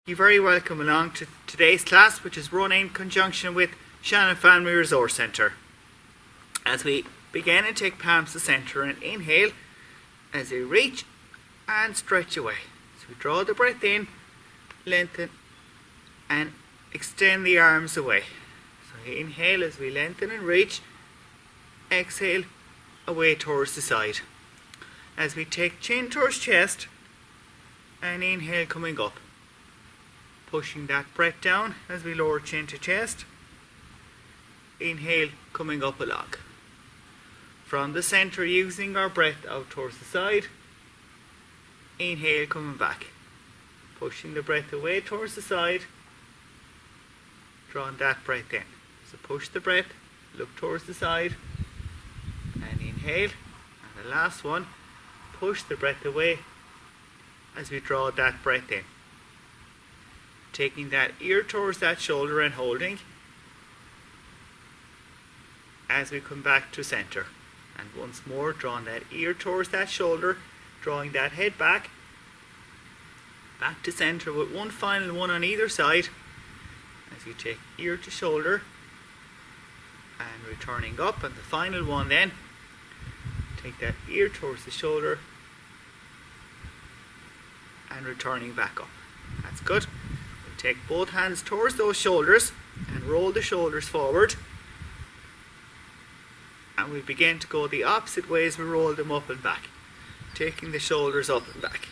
You're very welcome along to today's class, which is run in conjunction with Shannon Family Resource Centre. As we begin and take palms to centre and inhale as we reach and stretch away. So we draw the breath in, lengthen and extend the arms away. So inhale as we lengthen and reach, exhale away towards the side. As we take chin towards chest and inhale coming up. Pushing that breath down as we lower chin to chest. Inhale coming up along. From the centre, using our breath out towards the side. Inhale coming back. Pushing the breath away towards the side. Drawing that breath in. So push the breath, look towards the side. And inhale. And the last one, push the breath away as we draw that breath in. Taking that ear towards that shoulder and holding as we come back to centre. And once more, drawing that ear towards that shoulder, drawing that head back to centre with one final one on either side as you take ear to shoulder and returning up. And the final one then, take that ear towards the shoulder and returning back up. That's good. Take both hands towards those shoulders and roll the shoulders forward. And we begin to go the opposite way as we roll them up and back. Taking the shoulders up and back.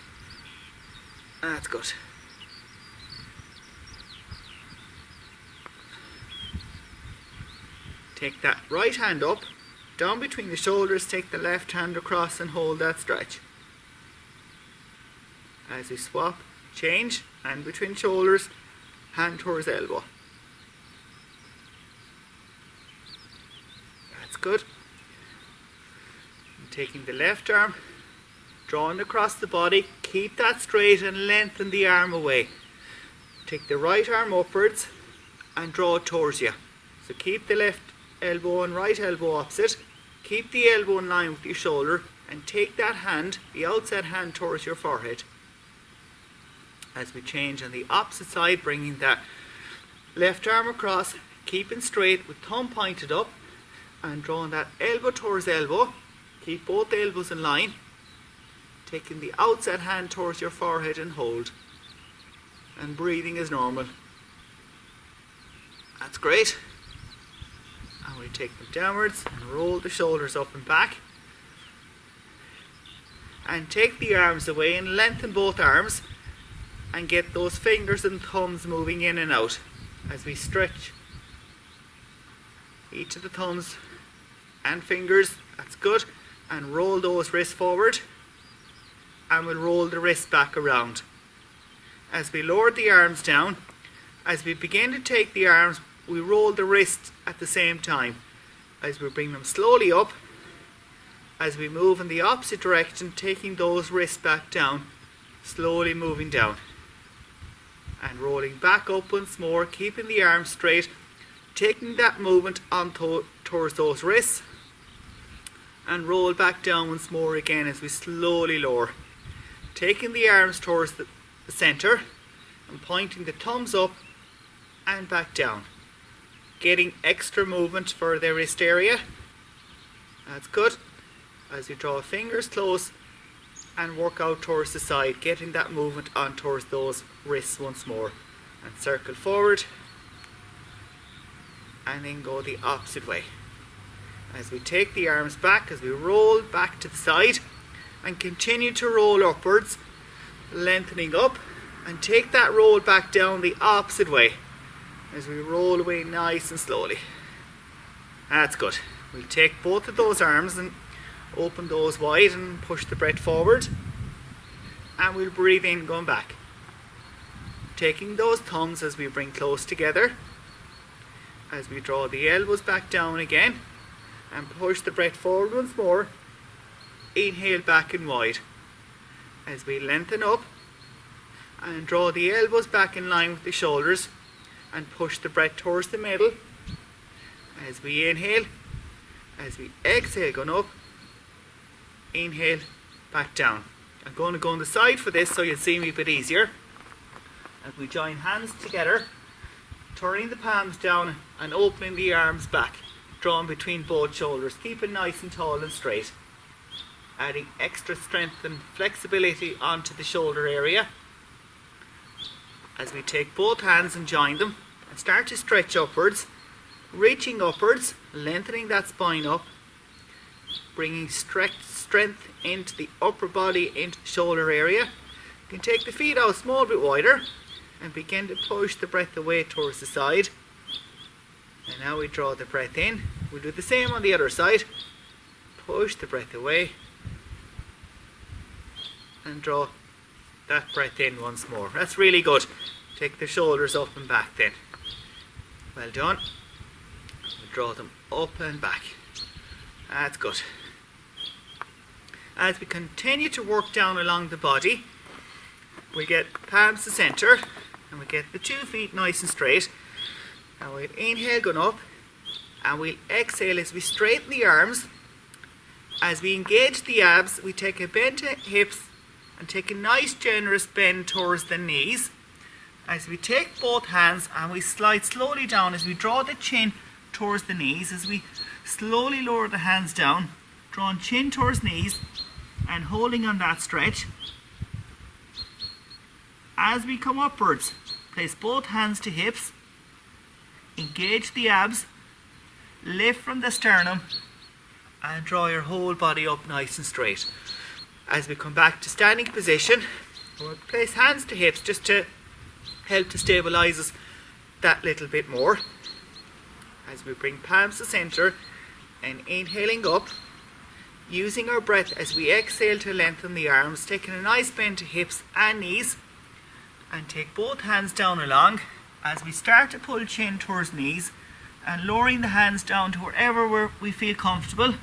That's good. Take that right hand up, down between the shoulders, take the left hand across and hold that stretch. As we swap, change, hand between shoulders, hand towards elbow. That's good. And taking the left arm, drawing across the body, keep that straight and lengthen the arm away. Take the right arm upwards and draw it towards you. So keep the left elbow and right elbow opposite. Keep the elbow in line with your shoulder and take that hand, the outside hand, towards your forehead. As we change on the opposite side, bringing that left arm across, keeping straight with thumb pointed up and drawing that elbow towards elbow. Keep both elbows in line, taking the outside hand towards your forehead and hold, and breathing as normal. That's great. And we take them downwards and roll the shoulders up and back, and take the arms away and lengthen both arms and get those fingers and thumbs moving in and out as we stretch each of the thumbs and fingers. That's good. And roll those wrists forward, and we'll roll the wrists back around. As we lower the arms down, as we begin to take the arms, we roll the wrists at the same time as we bring them slowly up, as we move in the opposite direction, taking those wrists back down, slowly moving down. And rolling back up once more, keeping the arms straight, taking that movement on towards those wrists, and roll back down once more again as we slowly lower. Taking the arms towards the centre and pointing the thumbs up and back down. Getting extra movement for the wrist area. That's good. As you draw fingers close and work out towards the side, getting that movement on towards those wrists once more. And circle forward and then go the opposite way. As we take the arms back, as we roll back to the side and continue to roll upwards, lengthening up, and take that roll back down the opposite way as we roll away nice and slowly. That's good. We'll take both of those arms and open those wide and push the breath forward, and we'll breathe in going back. Taking those thumbs as we bring close together, as we draw the elbows back down again and push the breath forward once more. Inhale back and wide as we lengthen up and draw the elbows back in line with the shoulders and push the breath towards the middle as we inhale. As we exhale, going up, inhale, back down. I'm going to go on the side for this so you'll see me a bit easier. As we join hands together, turning the palms down and opening the arms back, drawn between both shoulders, keeping nice and tall and straight. Adding extra strength and flexibility onto the shoulder area. As we take both hands and join them and start to stretch upwards, reaching upwards, lengthening that spine up, bringing strength into the upper body, into the shoulder area. You can take the feet out a small bit wider and begin to push the breath away towards the side. And now we draw the breath in. We'll do the same on the other side. Push the breath away and draw that breath in once more. That's really good. Take the shoulders up and back then. Well done. We'll draw them up and back. That's good. As we continue to work down along the body, we get palms to centre and we get the 2 feet nice and straight. Now we'll inhale going up and we'll exhale as we straighten the arms. As we engage the abs, we take a bend to hips and take a nice generous bend towards the knees. As we take both hands and we slide slowly down as we draw the chin towards the knees, as we slowly lower the hands down, drawing chin towards knees and holding on that stretch. As we come upwards, place both hands to hips, engage the abs, lift from the sternum and draw your whole body up nice and straight. As we come back to standing position, we'll place hands to hips just to help to stabilize us that little bit more. As we bring palms to centre and inhaling up, using our breath as we exhale to lengthen the arms, taking a nice bend to hips and knees, and take both hands down along as we start to pull chin towards knees and lowering the hands down to wherever we feel comfortable.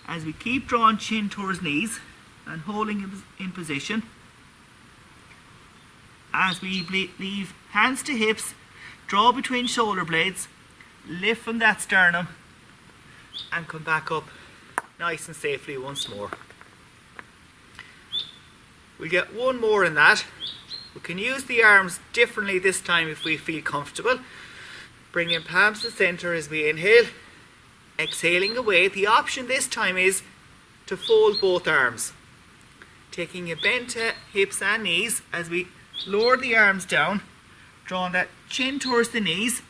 As we keep drawing chin towards knees and holding in position. As we leave hands to hips, draw between shoulder blades, lift from that sternum and come back up nice and safely once more. We'll get one more in that. We can use the arms differently this time if we feel comfortable. Bring in palms to centre as we inhale, exhaling away. The option this time is to fold both arms. Taking a bend to hips and knees as we lower the arms down, drawing that chin towards the knees.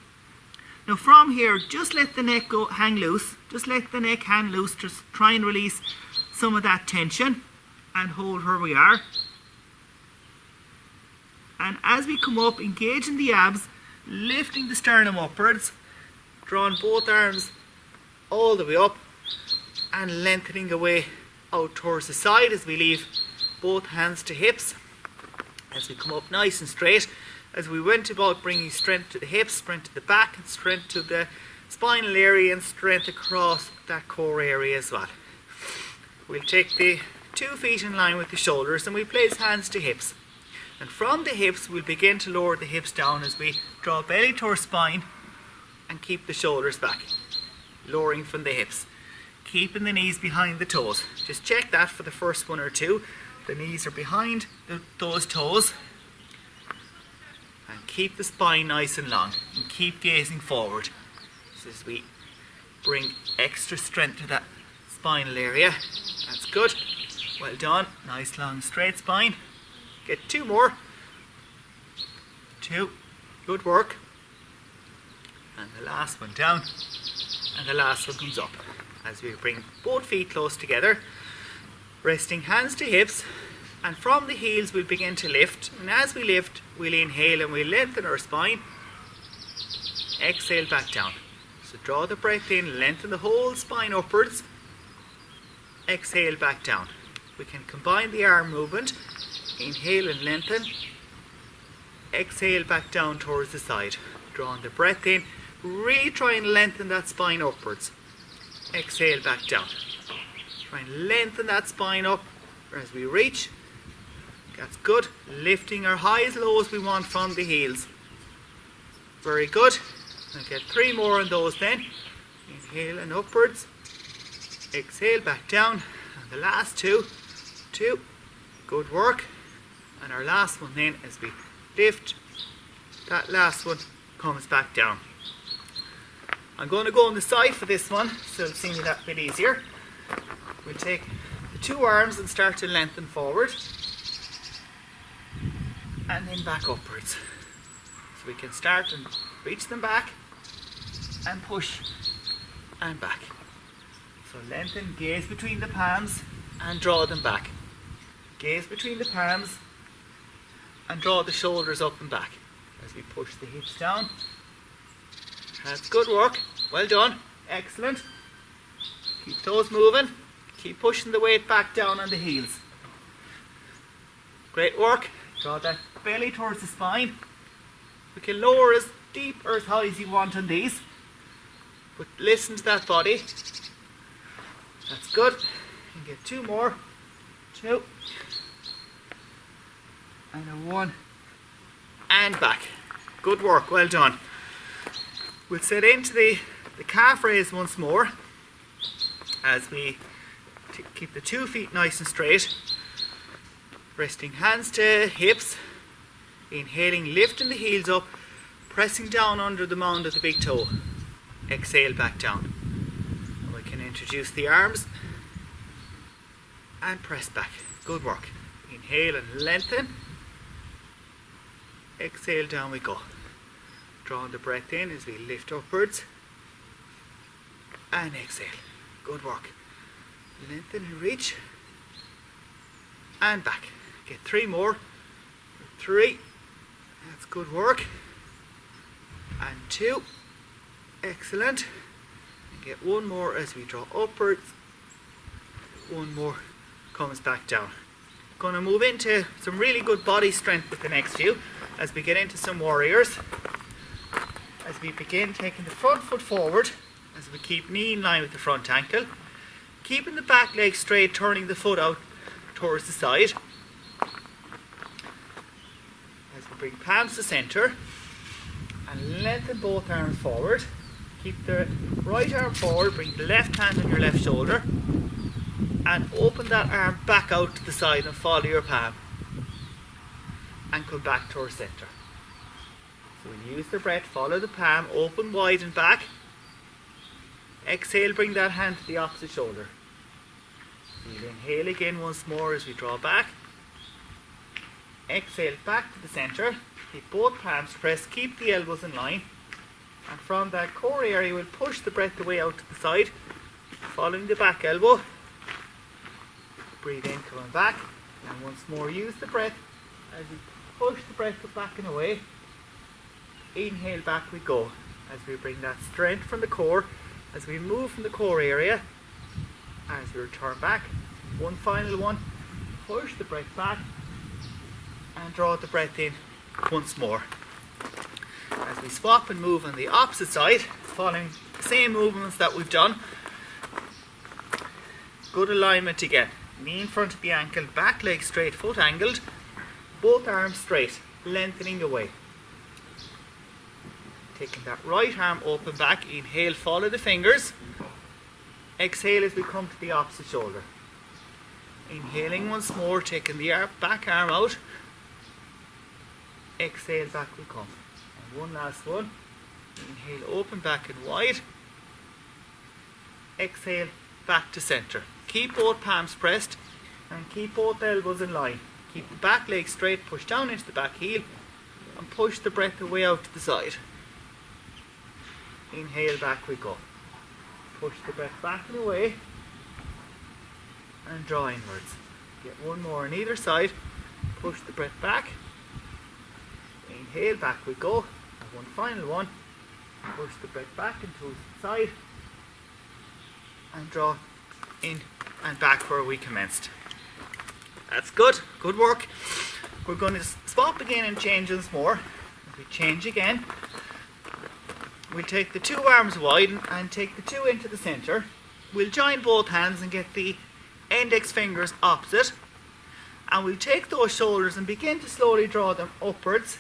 Now from here, just let the neck hang loose. Just let the neck hang loose. Just try and release some of that tension and hold where we are. And as we come up, engaging the abs, lifting the sternum upwards, drawing both arms all the way up and lengthening away out towards the side as we leave both hands to hips. As we come up nice and straight, as we went about bringing strength to the hips, strength to the back and strength to the spinal area and strength across that core area as well. We'll take the 2 feet in line with the shoulders and we place hands to hips. And from the hips we'll begin to lower the hips down as we draw belly towards spine and keep the shoulders back. Lowering from the hips. Keeping the knees behind the toes. Just check that for the first one or two. The knees are behind those toes. And keep the spine nice and long. And keep gazing forward. So as we bring extra strength to that spinal area. That's good. Well done. Nice long straight spine. Get 2 more. 2. Good work. And the last one down. And the last one comes up. As we bring both feet close together. Resting hands to hips. And from the heels we'll begin to lift. And as we lift, we'll inhale and we'll lengthen our spine. Exhale back down. So draw the breath in, lengthen the whole spine upwards. Exhale back down. We can combine the arm movement. Inhale and lengthen. Exhale back down towards the side. Drawing the breath in. Really try and lengthen that spine upwards. Exhale back down. Try and lengthen that spine up as we reach. That's good. Lifting our highs, lows we want from the heels. Very good. I'll get 3 more on those then. Inhale and upwards. Exhale back down. And the last 2. 2. Good work. And our last one then as we lift, that last one comes back down. I'm going to go on the side for this one, so it'll seem that bit easier. We'll take the two arms and start to lengthen forward, and then back upwards. So we can start and reach them back, and push, and back. So lengthen, gaze between the palms, and draw them back. Gaze between the palms, and draw the shoulders up and back as we push the hips down. That's good work. Well done. Excellent. Keep toes moving. Keep pushing the weight back down on the heels. Great work. Draw that belly towards the spine. We can lower as deep or as high as you want on these, but listen to that body. That's good. And get two more. Two. And a one. And back. Good work. Well done. We'll set into the calf raise once more as we keep the 2 feet nice and straight. Resting hands to hips. Inhaling, lifting the heels up, pressing down under the mound of the big toe. Exhale back down. And we can introduce the arms and press back. Good work. Inhale and lengthen. Exhale, down we go. Drawing the breath in as we lift upwards and exhale. Good work. Lengthen and reach and back. Get 3 more. 3. That's good work. And 2. Excellent. And get 1 more as we draw upwards. 1 more comes back down. Going to move into some really good body strength with the next few as we get into some warriors. As we begin taking the front foot forward, as we keep knee in line with the front ankle, keeping the back leg straight, turning the foot out towards the side. As we bring palms to centre and lengthen both arms forward. Keep the right arm forward, bring the left hand on your left shoulder and open that arm back out to the side and follow your palm and come back towards centre. So we'll use the breath, follow the palm, open wide and back. Exhale, bring that hand to the opposite shoulder. We'll inhale again once more as we draw back. Exhale back to the centre. Keep both palms pressed, keep the elbows in line. And from that core area, we'll push the breath away out to the side, following the back elbow. Breathe in, coming back. And once more, use the breath as we push the breath back and away. Inhale, back we go as we bring that strength from the core, as we move from the core area, as we return back. One final one, push the breath back and draw the breath in once more. As we swap and move on the opposite side, following the same movements that we've done. Good alignment again. Knee in front of the ankle, back leg straight, foot angled, both arms straight, lengthening away. Taking that right arm open back, inhale, follow the fingers. Exhale as we come to the opposite shoulder. Inhaling once more, taking the back arm out. Exhale, back we come. And one last one. Inhale, open back and wide. Exhale, back to centre. Keep both palms pressed and keep both elbows in line. Keep the back leg straight, push down into the back heel and push the breath away out to the side. Inhale, back we go. Push the breath back and away and draw inwards. Get 1 more on either side. Push the breath back. Inhale, back we go. And 1 final one. Push the breath back and towards the side and draw in and back where we commenced. That's good. Good work. We're going to swap again and change once more. If we change again, we'll take the 2 arms wide and take the 2 into the centre. We'll join both hands and get the index fingers opposite. And we'll take those shoulders and begin to slowly draw them upwards,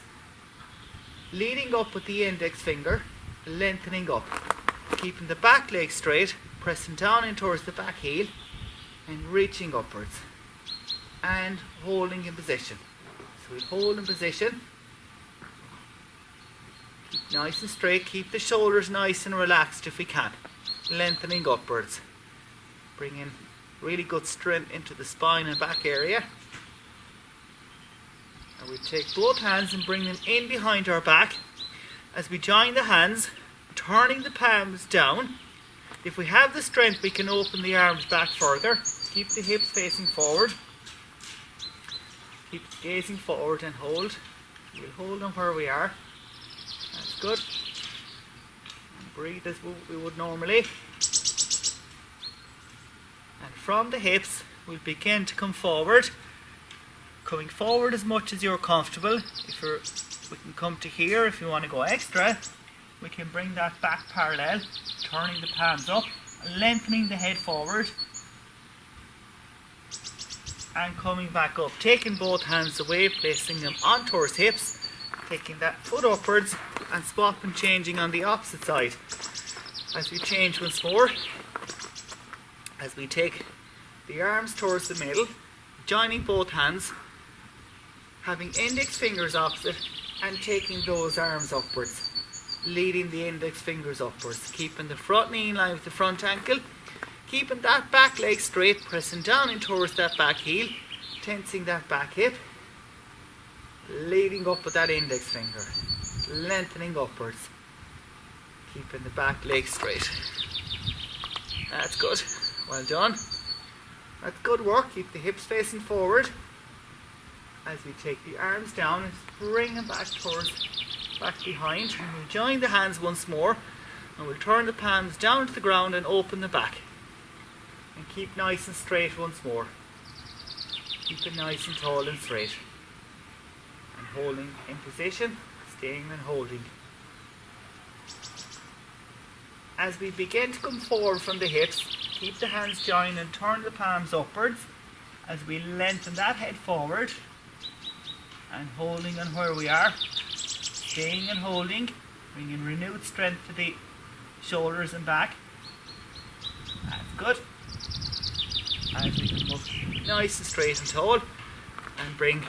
leading up with the index finger, lengthening up. Keeping the back leg straight, pressing down in towards the back heel and reaching upwards. And holding in position. So we'll hold in position Keep nice and straight, keep the shoulders nice and relaxed if we can. Lengthening upwards. Bring in really good strength into the spine and back area. And we take both hands and bring them in behind our back. As we join the hands, turning the palms down. If we have the strength, we can open the arms back further. Keep the hips facing forward. Keep gazing forward and hold. We'll hold on where we are. That's good. And breathe as we would normally. And from the hips, we'll begin to come forward. Coming forward as much as you're comfortable. We can come to here if you want to go extra. We can bring that back parallel, turning the palms up, lengthening the head forward, and coming back up. Taking both hands away, placing them on towards hips, taking that foot upwards, and swap and changing on the opposite side. As we change once more, as we take the arms towards the middle, joining both hands, having index fingers opposite, and taking those arms upwards, leading the index fingers upwards, keeping the front knee in line with the front ankle, keeping that back leg straight, pressing down in towards that back heel, tensing that back hip, leading up with that index finger, lengthening upwards, keeping the back leg straight. That's good, well done. That's good work. Keep the hips facing forward as we take the arms down and bring them back behind, and we'll join the hands once more, and we'll turn the palms down to the ground and open the back, and keep nice and straight once more. Keep it nice and tall and straight, and holding in position, staying and holding. As we begin to come forward from the hips, keep the hands joined and turn the palms upwards as we lengthen that head forward, and holding on where we are, staying and holding, bringing renewed strength to the shoulders and back. That's good. As we come up nice and straight and tall, and bring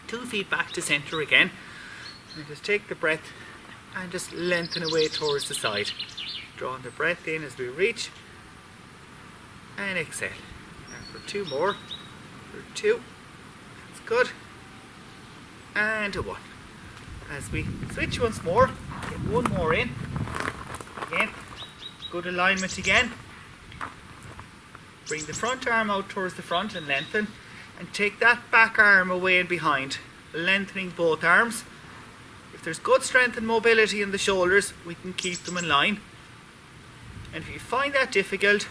2 feet back to centre again, and just take the breath and just lengthen away towards the side, drawing the breath in as we reach, and exhale. And for 2 more, for 2, that's good, and 1. As we switch once more, get 1 more in, again, good alignment again. Bring the front arm out towards the front and lengthen, and take that back arm away and behind, lengthening both arms. If there's good strength and mobility in the shoulders, we can keep them in line. And if you find that difficult,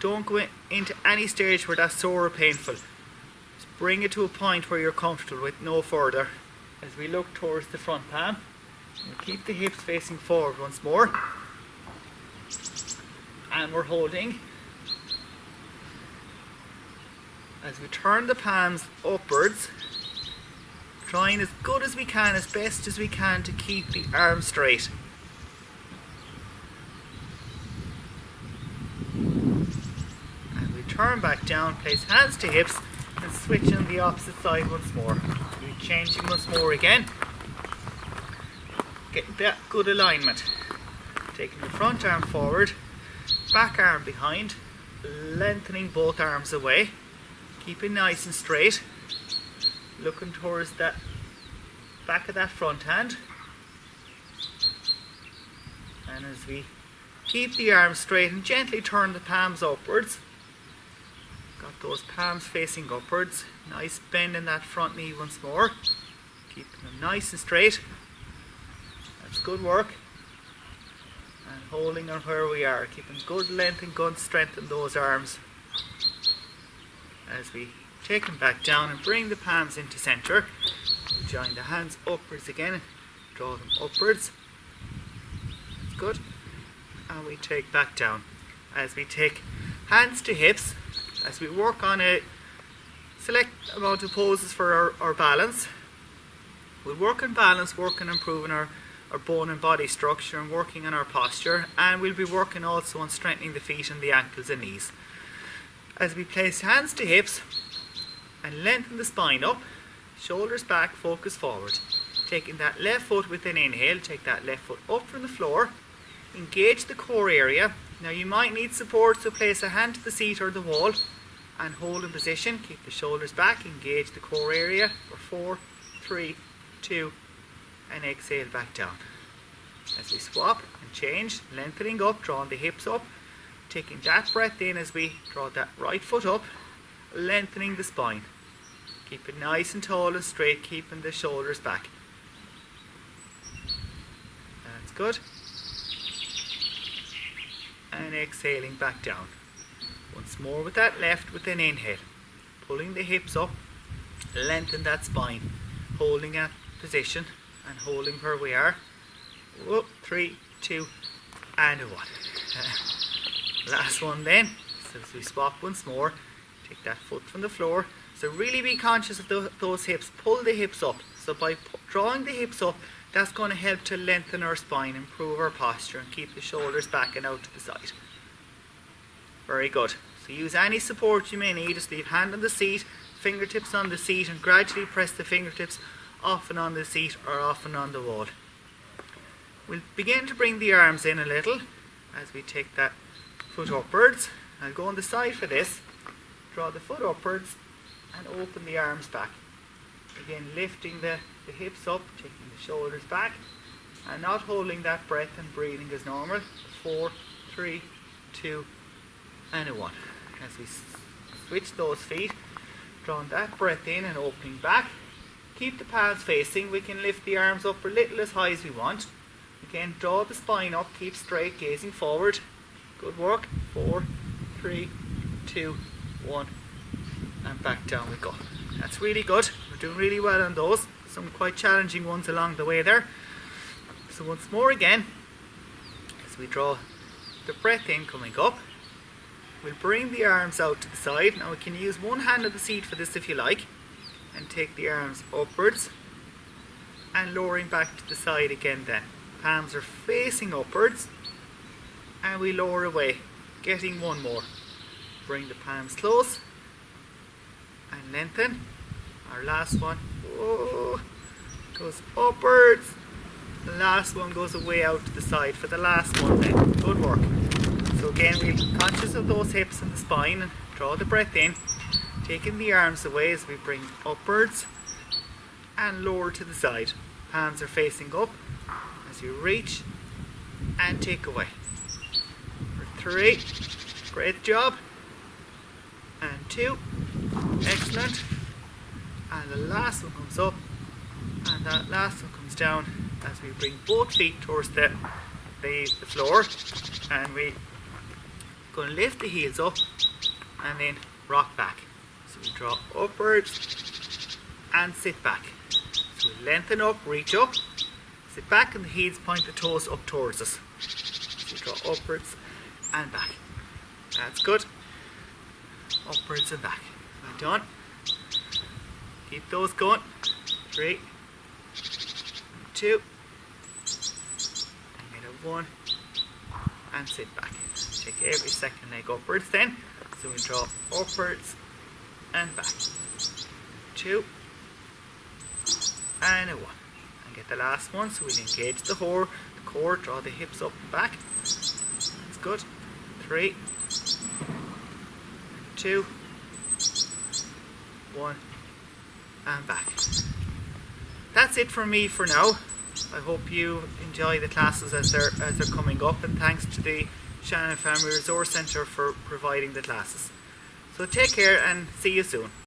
don't go into any stage where that's sore or painful. Just bring it to a point where you're comfortable with, no further. As we look towards the front palm, we'll keep the hips facing forward once more, and we're holding. As we turn the palms upwards, trying as good as we can, as best as we can, to keep the arms straight. And we turn back down, place hands to hips, and switch on the opposite side once more. We're changing once more again. Getting that good alignment. Taking the front arm forward, back arm behind, lengthening both arms away, keeping nice and straight, looking towards that back of that front hand. And as we keep the arms straight and gently turn the palms upwards, got those palms facing upwards, nice bend in that front knee once more, keeping them nice and straight. That's good work. And holding on where we are, keeping good length and good strength in those arms. As we take them back down and bring the palms into centre, join the hands upwards again, draw them upwards. That's good. And we take back down. As we take hands to hips, as we work on a select amount of poses for our balance. We'll work on balance, work on improving our bone and body structure, and working on our posture, and we'll be working also on strengthening the feet and the ankles and knees. As we place hands to hips and lengthen the spine up, shoulders back, focus forward. Taking that left foot with an inhale, take that left foot up from the floor, engage the core area. Now you might need support, so place a hand to the seat or the wall and hold in position. Keep the shoulders back, engage the core area for 4, 3, 2, and exhale back down. As we swap and change, lengthening up, drawing the hips up, taking that breath in as we draw that right foot up, lengthening the spine. Keep it nice and tall and straight, keeping the shoulders back. That's good. And exhaling back down. Once more with that left with an inhale. Pulling the hips up, lengthen that spine. Holding that position and holding where we are. 3, 2, and 1. Last one then. So as we swap once more, take that foot from the floor. So really be conscious of those hips. Pull the hips up. So by drawing the hips up, that's going to help to lengthen our spine, improve our posture, and keep the shoulders back and out to the side. Very good. So use any support you may need. Just leave hand on the seat, fingertips on the seat, and gradually press the fingertips often on the seat or often on the wall. We'll begin to bring the arms in a little as we take that foot upwards. I'll go on the side for this. Draw the foot upwards and open the arms back. Again, lifting the hips up, taking the shoulders back, and not holding that breath and breathing as normal. 4, 3, 2, and 1. As we switch those feet, drawing that breath in and opening back. Keep the palms facing. We can lift the arms up a little as high as we want. Again, draw the spine up, keep straight, gazing forward. Good work. 4, 3, 2, 1, and back down we go. That's really good. We're doing really well on those. Some quite challenging ones along the way there. So once more again, as we draw the breath in coming up, we'll bring the arms out to the side. Now we can use one hand on the seat for this if you like, and take the arms upwards and lowering back to the side again then. Palms are facing upwards and we lower away, getting one more. Bring the palms close and lengthen. Our last one goes upwards. The last one goes away out to the side for the last one then. Good work. So again, we're conscious of those hips and the spine, and draw the breath in, taking the arms away as we bring upwards and lower to the side. Palms are facing up as you reach and take away. For 3, great job. And 2, excellent. And the last one comes up, and that last one comes down as we bring both feet towards the floor, and we going to lift the heels up and then rock back. So we draw upwards and sit back. So we lengthen up, reach up, sit back, and the heels point the toes up towards us. So we draw upwards and back. That's good. Upwards and back. Well done. Keep those going. 3, 2, and get a 1, and sit back. Take every second leg upwards then. So we draw upwards and back. 2, and a 1. And get the last one. So we'll engage the core, draw the hips up and back. That's good. 3, 2, 1, and back. That's it from me for now. I hope you enjoy the classes as they're coming up, and thanks to the Shannon Family Resource Centre for providing the classes. So take care and see you soon.